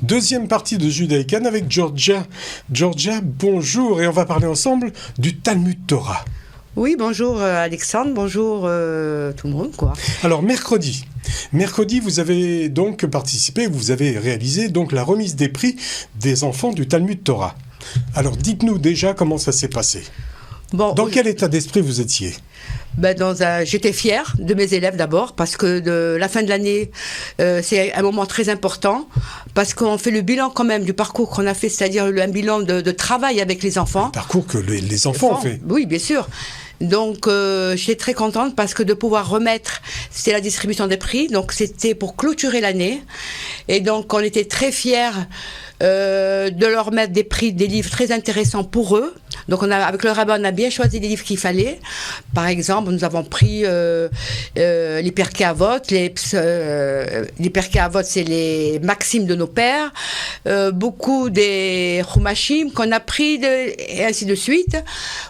Deuxième partie de Judaïkan avec Georgia. Georgia, bonjour, et on va parler ensemble du Talmud Torah. Oui, bonjour Alexandre, bonjour tout le monde, quoi. Alors, mercredi, vous avez donc participé, vous avez réalisé donc la remise des prix des enfants du Talmud Torah. Alors, dites-nous déjà comment ça s'est passé. Bon, dans quel état d'esprit vous étiez ? J'étais fière de mes élèves d'abord, parce que la fin de l'année, c'est un moment très important, parce qu'on fait le bilan quand même du parcours qu'on a fait, c'est-à-dire un bilan de travail avec les enfants. Un parcours que les enfants ont fait. Oui, bien sûr. Donc, j'étais très contente parce que de pouvoir remettre, c'était la distribution des prix, donc c'était pour clôturer l'année. Et donc, on était très fiers de leur mettre des prix, des livres très intéressants pour eux. Donc, avec le rabbin, on a bien choisi les livres qu'il fallait. Par exemple, nous avons pris les Pirkei Avot. Les Pirkei Avot, c'est les maximes de nos pères. Beaucoup des Chumashim qu'on a pris, et ainsi de suite,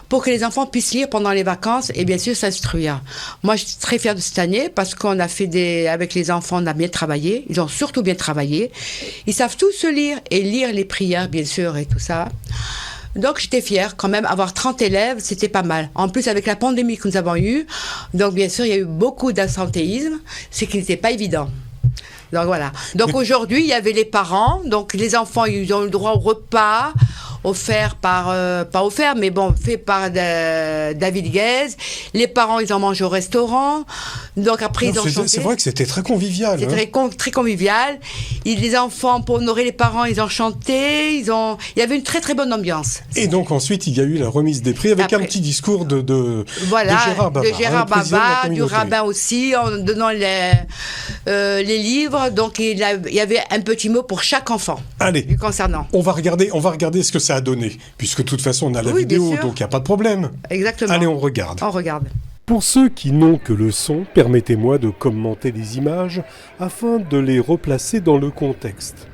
pour que les enfants puissent lire pendant les vacances et bien sûr s'instruire. Moi, je suis très fière de cette année parce qu'on a fait avec les enfants, on a bien travaillé. Ils ont surtout bien travaillé. Ils savent tous se lire et lire les prières, bien sûr, et tout ça. Donc, j'étais fière quand même. Avoir 30 élèves, c'était pas mal. En plus, avec la pandémie que nous avons eue, donc bien sûr, il y a eu beaucoup d'absentéisme, ce qui n'était pas évident. Donc voilà. Donc aujourd'hui, il y avait les parents. Donc les enfants, ils ont le droit au repas offert pas offert, mais bon, fait par David Guez. Les parents, ils en mangent au restaurant. Donc après, ils ont chanté. C'est vrai que c'était très convivial. C'était très convivial. Les enfants, pour honorer les parents, ils ont chanté. Il y avait une très très bonne ambiance. Et donc ensuite, il y a eu la remise des prix avec un petit discours de Gérard Bava. De Gérard Bava, du rabbin aussi, en donnant les livres. Donc il y avait un petit mot pour chaque enfant. Allez, concernant. On va regarder ce que ça a donné, puisque de toute façon on a la vidéo, donc il n'y a pas de problème. Exactement. Allez, on regarde. On regarde. Pour ceux qui n'ont que le son, permettez-moi de commenter les images afin de les replacer dans le contexte.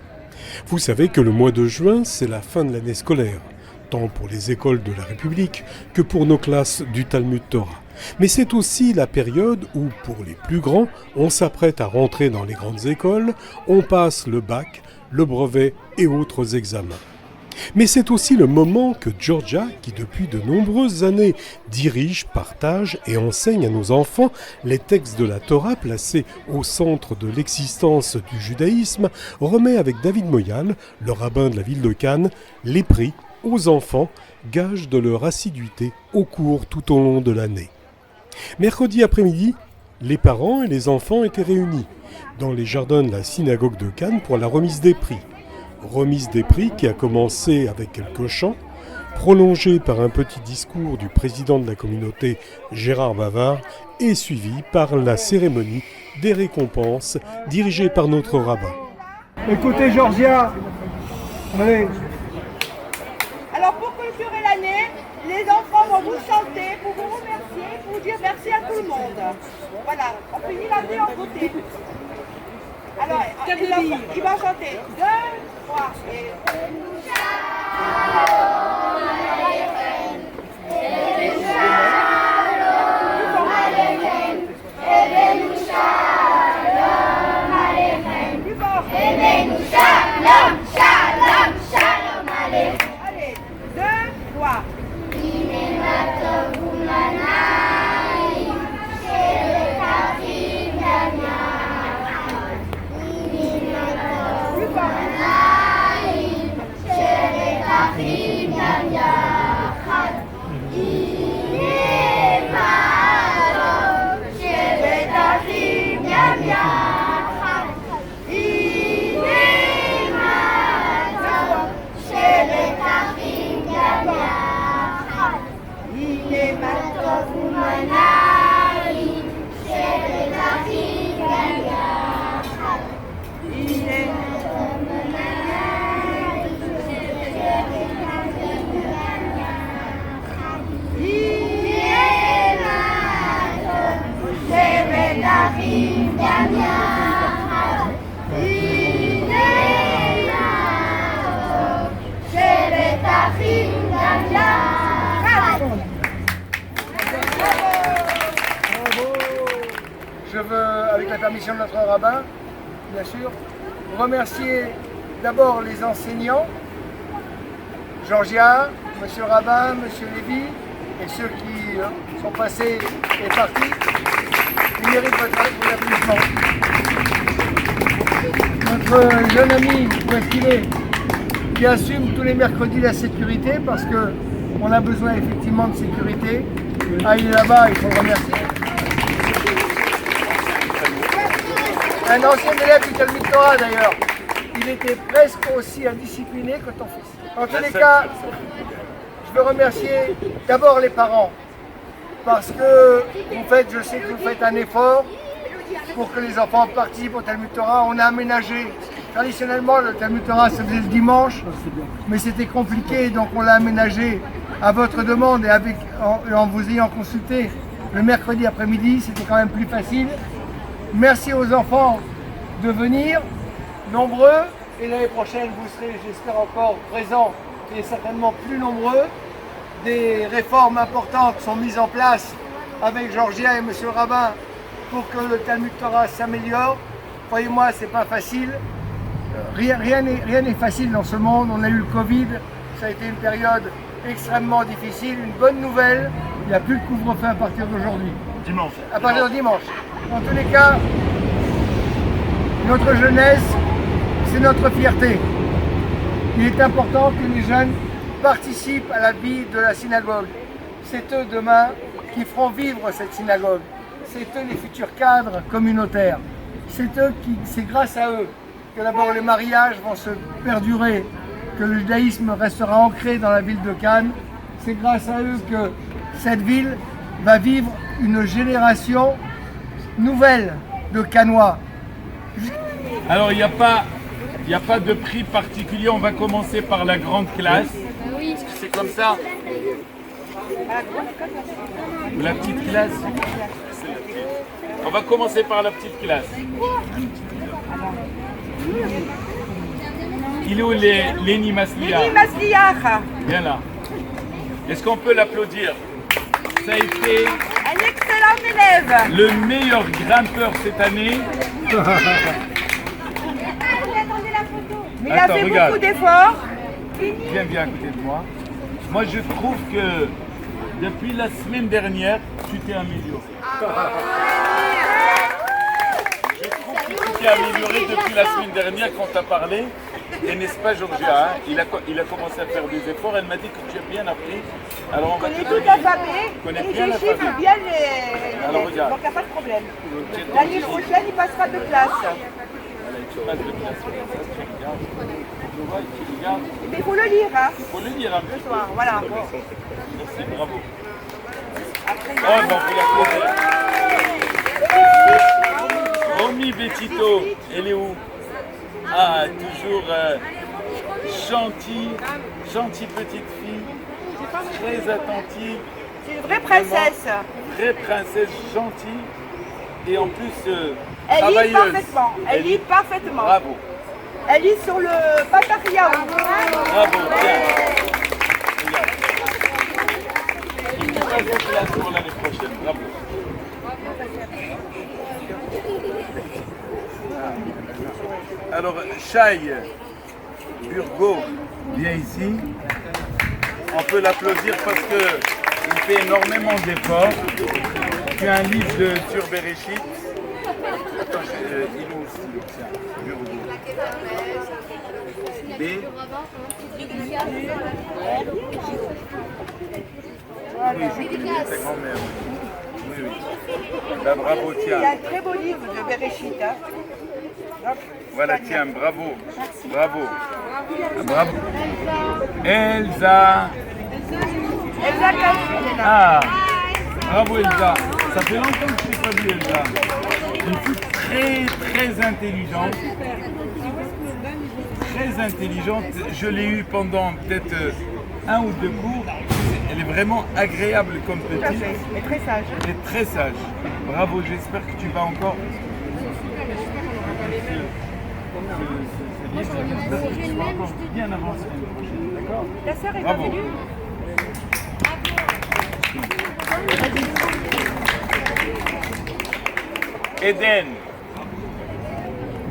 Vous savez que le mois de juin, c'est la fin de l'année scolaire, tant pour les écoles de la République que pour nos classes du Talmud Torah. Mais c'est aussi la période où, pour les plus grands, on s'apprête à rentrer dans les grandes écoles, on passe le bac, le brevet et autres examens. Mais c'est aussi le moment que Georgia, qui depuis de nombreuses années dirige, partage et enseigne à nos enfants les textes de la Torah placés au centre de l'existence du judaïsme, remet avec David Moyal, le rabbin de la ville de Cannes, les prix aux enfants, gage de leur assiduité au cours tout au long de l'année. Mercredi après-midi, les parents et les enfants étaient réunis dans les jardins de la synagogue de Cannes pour la remise des prix. Remise des prix qui a commencé avec quelques chants, prolongée par un petit discours du président de la communauté Gérard Bava et suivie par la cérémonie des récompenses dirigée par notre rabbin. Écoutez Georgia, allez. Alors pour clôturer l'année, les enfants vont vous chanter pour vous remercier, pour vous dire merci à tout le monde. Voilà, on finit l'année en beauté. Alors, il va chanter 2, 3 et... Allez, 2, 3. Je veux, avec la permission de notre rabbin, bien sûr, remercier d'abord les enseignants, Georgia, Monsieur Rabin, Monsieur Lévy, et ceux qui sont passés et partis. Ils méritent votre applaudissement. Notre jeune ami, où est-ce qu'il est, qui assume tous les mercredis la sécurité, parce qu'on a besoin effectivement de sécurité. Ah, il est là-bas, il faut le remercier. Un ancien élève du Talmud Torah d'ailleurs. Il était presque aussi indiscipliné que ton fils. En tous les cas, je veux remercier d'abord les parents. Parce que je sais que vous faites un effort pour que les enfants participent au Talmud Torah. On a aménagé, traditionnellement le Talmud Torah se faisait le dimanche, mais c'était compliqué, donc on l'a aménagé à votre demande et en vous ayant consulté le mercredi après-midi, c'était quand même plus facile. Merci aux enfants de venir, nombreux, et l'année prochaine vous serez, j'espère, encore présents et certainement plus nombreux. Des réformes importantes sont mises en place avec Georgia et Monsieur le Rabbin pour que le Talmud Torah s'améliore. Croyez-moi, c'est pas facile. Rien n'est facile dans ce monde. On a eu le Covid, ça a été une période extrêmement difficile. Une bonne nouvelle, il n'y a plus de couvre-feu à partir d'aujourd'hui. Dimanche. À partir de dimanche. En tous les cas, notre jeunesse, c'est notre fierté. Il est important que les jeunes participent à la vie de la synagogue. C'est eux demain qui feront vivre cette synagogue. C'est eux les futurs cadres communautaires. C'est grâce à eux que d'abord les mariages vont se perdurer, que le judaïsme restera ancré dans la ville de Cannes. C'est grâce à eux que cette ville va vivre une génération nouvelle de Cannois. Alors il n'y a pas de prix particulier, on va commencer par la grande classe. Est-ce que c'est comme ça? Ou la petite classe? On va commencer par la petite classe. Il est où Léni Masliach? Léni Masliach. Bien là. Est-ce qu'on peut l'applaudir? Ça a été Un excellent élève. le meilleur grimpeur cette année. Mais il a fait beaucoup d'efforts. Viens à côté de moi. Moi, je trouve que depuis la semaine dernière, tu t'es amélioré. Je trouve que tu t'es amélioré depuis la semaine dernière quand tu as parlé. Et n'est-ce pas, Georgia, hein, il a commencé à faire des efforts. Elle m'a dit que tu as bien appris. Alors, on va te donner. Et je chiffre bien les... Alors, regarde. Donc il n'y a pas de problème. L'année prochaine, il passera de classe. Mais il faut le lire, hein. Il faut le lire un peu. Ce soir, voilà. Merci, bravo. Oh, bon, vous l'applaudissez. Romy Betito, elle est où? Ah, toujours gentille petite fille, très attentive. C'est une vraie princesse. Vraie princesse, gentille et en plus Elle travailleuse. lit parfaitement. Elle lit parfaitement. Bravo. Elle lit sur le Patariaou. Bravo, bien. Regarde. Il faut pas être classe pour l'année prochaine. Bravo. Alors, Shai Burgo vient ici. On peut l'applaudir parce qu'il fait énormément d'efforts. Tu as un livre de Tur Bereshit. Attends, il est où aussi, tiens, Burgo. B. Oui, je connais ta grand-mère. Oui. Bah, bravo, tiens. Il y a un très beau livre de Bereshit. Hein. Voilà, tiens, bravo. Bravo. Bravo. Elsa. Elsa Kalfin est là. Ah, bravo Elsa. Ça fait longtemps que je n'ai pas vu Elsa. Une fille très intelligente. Très intelligente. Je l'ai eue pendant peut-être 1 ou 2 cours. Elle est vraiment agréable comme petite. Elle est très sage. Elle est très sage. Bravo, j'espère que tu vas encore. J'espère que tu vas encore bien avancer l'année prochaine. D'accord? Ta sœur est pas Bravo. venue? Eden,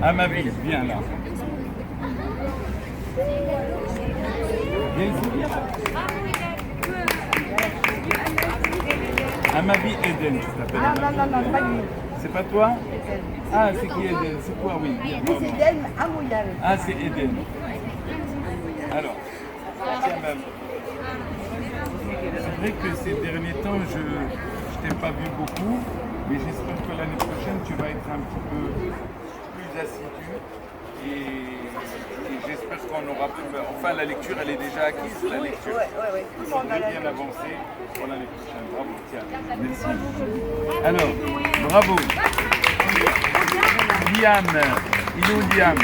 à ma vie, viens là. Viens ici. Amabi Eden, tu t'appelles. Non, pas lui. C'est pas toi? Ah, c'est qui Eden? C'est toi, oui. C'est Eden Amouyal. Ah, c'est Eden. Alors, tiens, même. C'est vrai que ces derniers temps, je ne t'ai pas vu beaucoup, mais j'espère que l'année prochaine, tu vas être un petit peu plus assidu. Et j'espère qu'on aura pu... Enfin, la lecture, elle est déjà acquise, la lecture. Ouais. Tout le monde est bien avancé pour l'année prochaine. Bravo, tiens. Merci. Alors, bravo. Liam, il est où Liam?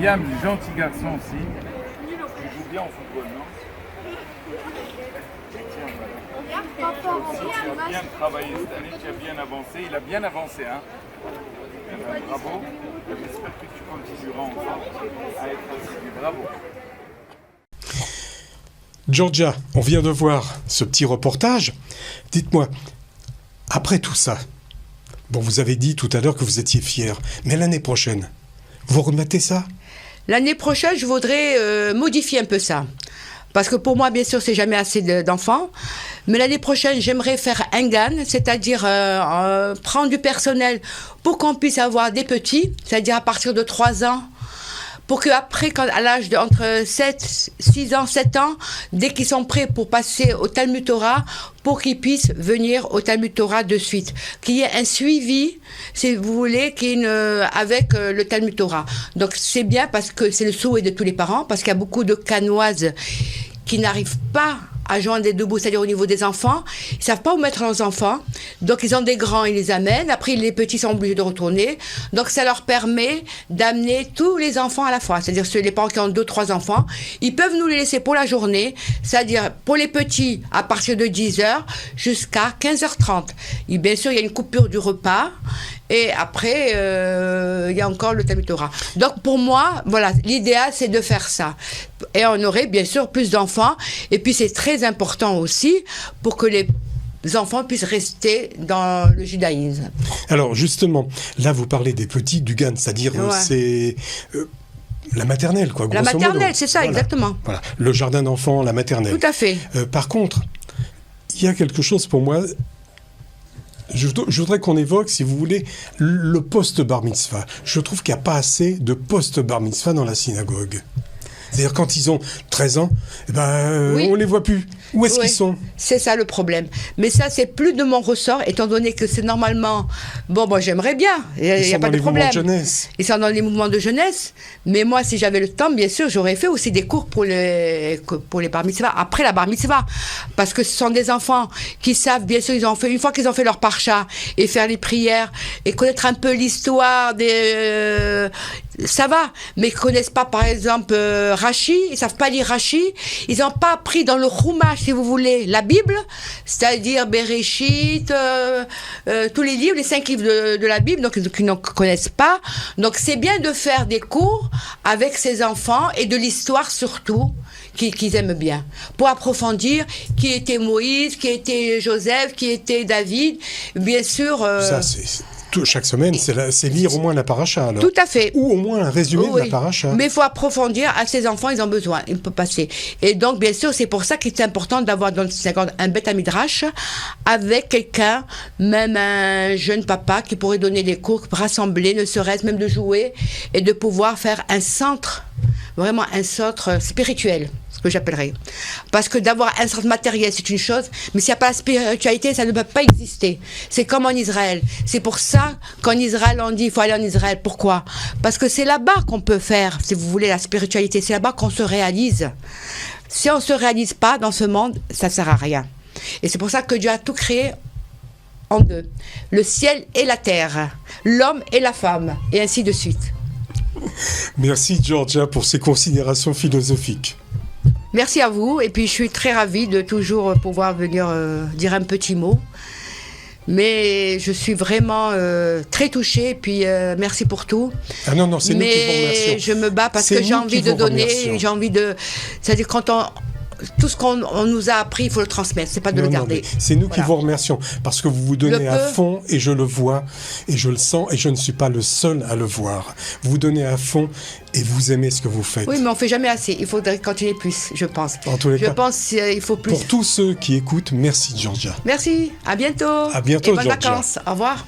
Liam, gentil garçon aussi. Il joue bien au football, non? Tiens, voilà. Toi aussi, tu as bien travaillé cette année, tu as bien avancé. Il a bien avancé, hein? Bravo. J'espère que tu continueras encore à être assidu. Bravo. Georgia, on vient de voir ce petit reportage. Dites-moi, après tout ça, bon, vous avez dit tout à l'heure que vous étiez fier, mais l'année prochaine, vous remettez ça? L'année prochaine, je voudrais modifier un peu ça. Parce que pour moi, bien sûr, c'est jamais assez d'enfants. Mais l'année prochaine, j'aimerais faire un GAN, c'est-à-dire prendre du personnel pour qu'on puisse avoir des petits, c'est-à-dire à partir de 3 ans, pour qu'après, à l'âge de entre 6 ans, 7 ans, dès qu'ils sont prêts pour passer au Talmud Torah, pour qu'ils puissent venir au Talmud Torah de suite. Qu'il y ait un suivi, si vous voulez, avec le Talmud Torah. Donc c'est bien parce que c'est le souhait de tous les parents, parce qu'il y a beaucoup de canoises qui n'arrivent pas à joindre les deux bouts, c'est-à-dire au niveau des enfants. Ils ne savent pas où mettre leurs enfants. Donc, ils ont des grands, ils les amènent. Après, les petits sont obligés de retourner. Donc, ça leur permet d'amener tous les enfants à la fois. C'est-à-dire, les parents qui ont 2, 3 enfants, ils peuvent nous les laisser pour la journée. C'est-à-dire, pour les petits, à partir de 10h jusqu'à 15h30. Et bien sûr, il y a une coupure du repas. Et après, il y a encore le Talmud Torah. Donc, pour moi, voilà, l'idéal, c'est de faire ça. Et on aurait, bien sûr, plus d'enfants. Et puis, c'est très important aussi pour que les enfants puissent rester dans le judaïsme. Alors, justement, là, vous parlez des petits, du GAN, c'est-à-dire, c'est... la maternelle, quoi, grosso modo. La maternelle, c'est ça, voilà. Exactement. Voilà, le jardin d'enfants, la maternelle. Tout à fait. Par contre, il y a quelque chose pour moi... Je voudrais qu'on évoque, si vous voulez, le post-bar mitzvah. Je trouve qu'il n'y a pas assez de post-bar mitzvah dans la synagogue. C'est-à-dire, quand ils ont 13 ans, oui. On ne les voit plus. Où est-ce qu'ils sont? C'est ça le problème. Mais ça, c'est plus de mon ressort, étant donné que c'est normalement... Bon, moi, j'aimerais bien. Il n'y a pas de problème. Ils sont dans les mouvements de jeunesse. Mais moi, si j'avais le temps, bien sûr, j'aurais fait aussi des cours pour les bar mitzvah, après la bar mitzvah. Parce que ce sont des enfants qui savent, bien sûr, une fois qu'ils ont fait leur parcha et faire les prières et connaître un peu l'histoire des... ça va, mais ils ne connaissent pas, par exemple, Rashi, ils ne savent pas lire Rashi, ils n'ont pas appris dans le Chumash, si vous voulez, la Bible, c'est-à-dire Bereshit, tous les livres, les 5 livres de la Bible, donc ils ne connaissent pas. Donc c'est bien de faire des cours avec ces enfants et de l'histoire surtout, qu'ils aiment bien, pour approfondir qui était Moïse, qui était Joseph, qui était David, bien sûr... Ça, chaque semaine, c'est lire au moins la paracha, alors. Tout à fait. Ou au moins un résumé de la paracha. Mais il faut approfondir. À ces enfants, ils ont besoin. Ils peuvent passer. Et donc, bien sûr, c'est pour ça qu'il est important d'avoir dans le synagogue un Beth Midrash avec quelqu'un, même un jeune papa qui pourrait donner des cours, rassembler, ne serait-ce même de jouer et de pouvoir faire un centre, vraiment un centre spirituel. Que j'appellerais. Parce que d'avoir un centre matériel, c'est une chose, mais s'il n'y a pas la spiritualité, ça ne peut pas exister. C'est comme en Israël. C'est pour ça qu'en Israël, on dit il faut aller en Israël. Pourquoi? Parce que c'est là-bas qu'on peut faire, si vous voulez, la spiritualité. C'est là-bas qu'on se réalise. Si on ne se réalise pas dans ce monde, ça ne sert à rien. Et c'est pour ça que Dieu a tout créé en deux. Le ciel et la terre. L'homme et la femme. Et ainsi de suite. Merci, Georgia, pour ces considérations philosophiques. Merci à vous, et puis je suis très ravie de toujours pouvoir venir dire un petit mot. Mais je suis vraiment très touchée, et puis merci pour tout. Ah non, c'est nous qui vous remercions. Mais je me bats parce que j'ai envie de donner, j'ai envie de... C'est-à-dire quand tout ce qu'on nous a appris, il faut le transmettre, c'est pas de le garder. C'est nous qui Voilà. vous remercions parce que vous vous donnez à peu. fond et je le vois et je le sens et je ne suis pas le seul à le voir. Vous vous donnez à fond et vous aimez ce que vous faites. Oui, mais on fait jamais assez. Il faudrait continuer plus, je pense. En tous les Je cas, pense qu'il faut plus. pour tous ceux qui écoutent, merci Georgia. Merci, à bientôt. À bientôt, et bonnes Georgia. vacances. Au revoir.